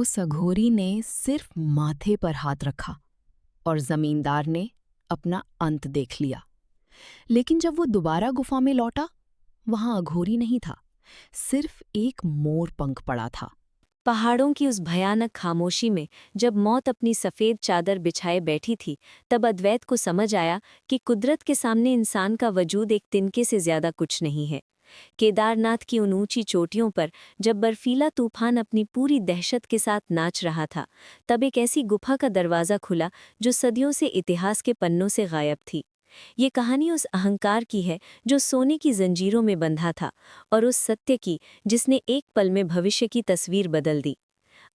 उस अघोरी ने सिर्फ माथे पर हाथ रखा और जमींदार ने अपना अंत देख लिया। लेकिन जब वो दोबारा गुफा में लौटा, वहां अघोरी नहीं था, सिर्फ एक मोर पंख पड़ा था। पहाड़ों की उस भयानक खामोशी में जब मौत अपनी सफ़ेद चादर बिछाए बैठी थी, तब अद्वैत को समझ आया कि कुदरत के सामने इंसान का वजूद एक तिनके से ज़्यादा कुछ नहीं है। केदारनाथ की उन ऊंची चोटियों पर जब बर्फीला तूफान अपनी पूरी दहशत के साथ नाच रहा था, तब एक ऐसी गुफा का दरवाज़ा खुला जो सदियों से इतिहास के पन्नों से गायब थी। ये कहानी उस अहंकार की है जो सोने की जंजीरों में बंधा था, और उस सत्य की जिसने एक पल में भविष्य की तस्वीर बदल दी।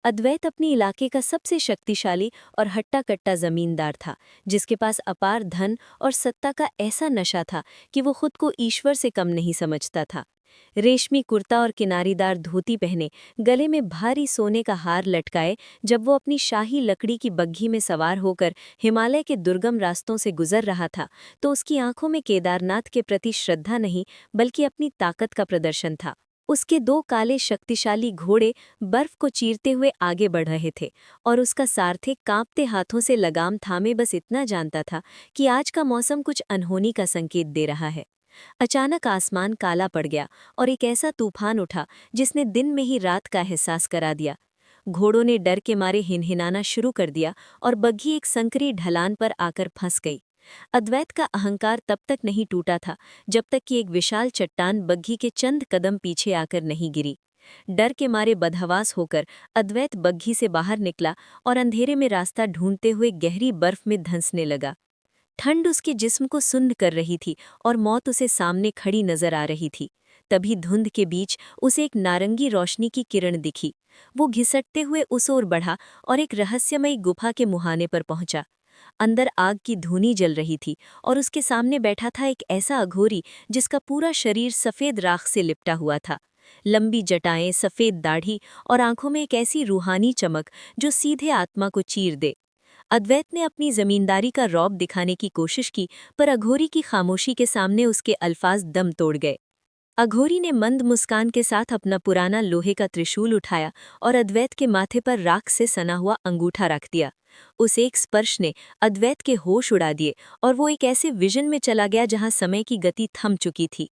अद्वैत अपने इलाके का सबसे शक्तिशाली और हट्टा-कट्टा जमींदार था, जिसके पास अपार धन और सत्ता का ऐसा नशा था कि वो खुद को ईश्वर से कम नहीं समझता था। रेशमी कुर्ता और किनारीदार धोती पहने, गले में भारी सोने का हार लटकाए, जब वो अपनी शाही लकड़ी की बग्घी में सवार होकर हिमालय के दुर्गम रास्तों से गुजर रहा था, तो उसकी आंखों में केदारनाथ के प्रति श्रद्धा नहीं, बल्कि अपनी ताकत का प्रदर्शन था। उसके दो काले शक्तिशाली घोड़े बर्फ को चीरते हुए आगे बढ़ रहे थे, और उसका सारथी कांपते हाथों से लगाम थामे बस इतना जानता था कि आज का मौसम कुछ अनहोनी का संकेत दे रहा है। अचानक आसमान काला पड़ गया और एक ऐसा तूफान उठा जिसने दिन में ही रात का एहसास करा दिया। घोड़ों ने डर के मारे हिनहिनाना शुरू कर दिया और बग्घी एक संकरी ढलान पर आकर फंस गई। अद्वैत का अहंकार तब तक नहीं टूटा था जब तक कि एक विशाल चट्टान बग्घी के चंद कदम पीछे आकर नहीं गिरी। डर के मारे बदहवास होकर अद्वैत बग्घी से बाहर निकला और अंधेरे में रास्ता ढूंढते हुए गहरी बर्फ में धंसने लगा। ठंड उसके जिस्म को सुन्न कर रही थी और मौत उसे सामने खड़ी नजर आ रही थी। तभी धुंध के बीच उसे एक नारंगी रोशनी की किरण दिखी। वो घिसटते हुए उस ओर बढ़ा और एक रहस्यमयी गुफा के मुहाने पर पहुंचा। अंदर आग की धूनी जल रही थी और उसके सामने बैठा था एक ऐसा अघोरी जिसका पूरा शरीर सफ़ेद राख से लिपटा हुआ था। लंबी जटाएं, सफ़ेद दाढ़ी और आंखों में एक ऐसी रूहानी चमक जो सीधे आत्मा को चीर दे। अद्वैत ने अपनी जमींदारी का रौब दिखाने की कोशिश की, पर अघोरी की खामोशी के सामने उसके अल्फाज दम तोड़ गए। अघोरी ने मंद मुस्कान के साथ अपना पुराना लोहे का त्रिशूल उठाया और अद्वैत के माथे पर राख से सना हुआ अंगूठा रख दिया। उस एक स्पर्श ने अद्वैत के होश उड़ा दिए और वो एक ऐसे विजन में चला गया जहां समय की गति थम चुकी थी।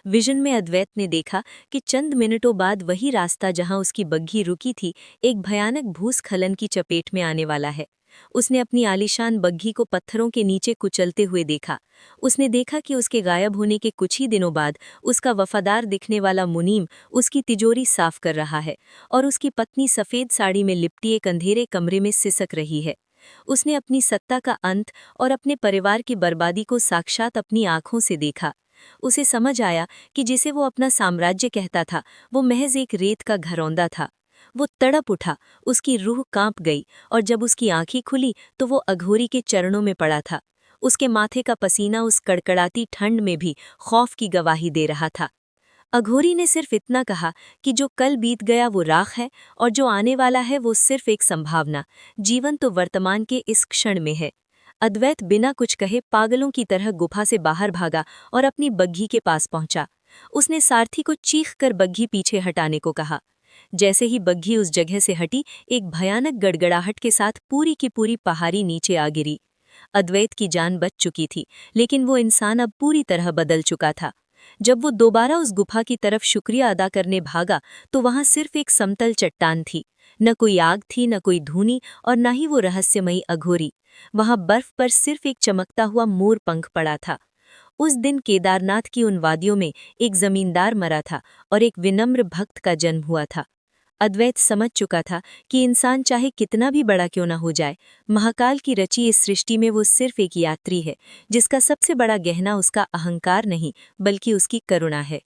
विजन में अद्वैत ने देखा कि चंद मिनटों बाद वही रास्ता जहां उसकी बग्घी रुकी थी, एक भयानक भूस्खलन की चपेट में आने वाला है। उसने अपनी आलीशान बग्घी को पत्थरों के नीचे कुचलते हुए देखा। उसने देखा कि उसके गायब होने के कुछ ही दिनों बाद उसका वफादार दिखने वाला मुनीम उसकी तिजोरी साफ कर रहा है, और उसकी पत्नी सफ़ेद साड़ी में लिपटी एक अंधेरे कमरे में सिसक रही है। उसने अपनी सत्ता का अंत और अपने परिवार की बर्बादी को साक्षात अपनी आंखों से देखा। उसे समझ आया कि जिसे वो अपना साम्राज्य कहता था, वो महज एक रेत का घरौंदा था। वो तड़प उठा, उसकी रूह कांप गई, और जब उसकी आंखें खुली तो वो अघोरी के चरणों में पड़ा था। उसके माथे का पसीना उस कड़कड़ाती ठंड में भी खौफ की गवाही दे रहा था। अघोरी ने सिर्फ इतना कहा कि जो कल बीत गया वो राख है, और जो आने वाला है वो सिर्फ एक संभावना। जीवन तो वर्तमान के इस क्षण में है। अद्वैत बिना कुछ कहे पागलों की तरह गुफा से बाहर भागा और अपनी बग्घी के पास पहुंचा। उसने सारथी को चीख कर बग्घी पीछे हटाने को कहा। जैसे ही बग्घी उस जगह से हटी, एक भयानक गड़गड़ाहट के साथ पूरी की पूरी पहाड़ी नीचे आ गिरी। अद्वैत की जान बच चुकी थी, लेकिन वो इंसान अब पूरी तरह बदल चुका था। जब वो दोबारा उस गुफा की तरफ शुक्रिया अदा करने भागा, तो वहां सिर्फ एक समतल चट्टान थी। न कोई आग थी, न कोई धूनी, और न ही वो रहस्यमयी अघोरी। वहां बर्फ पर सिर्फ एक चमकता हुआ मोर पंख पड़ा था। उस दिन केदारनाथ की उन वादियों में एक जमींदार मरा था और एक विनम्र भक्त का जन्म हुआ था। अद्वैत समझ चुका था कि इंसान चाहे कितना भी बड़ा क्यों न हो जाए, महाकाल की रची इस सृष्टि में वो सिर्फ एक यात्री है, जिसका सबसे बड़ा गहना उसका अहंकार नहीं, बल्कि उसकी करुणा है।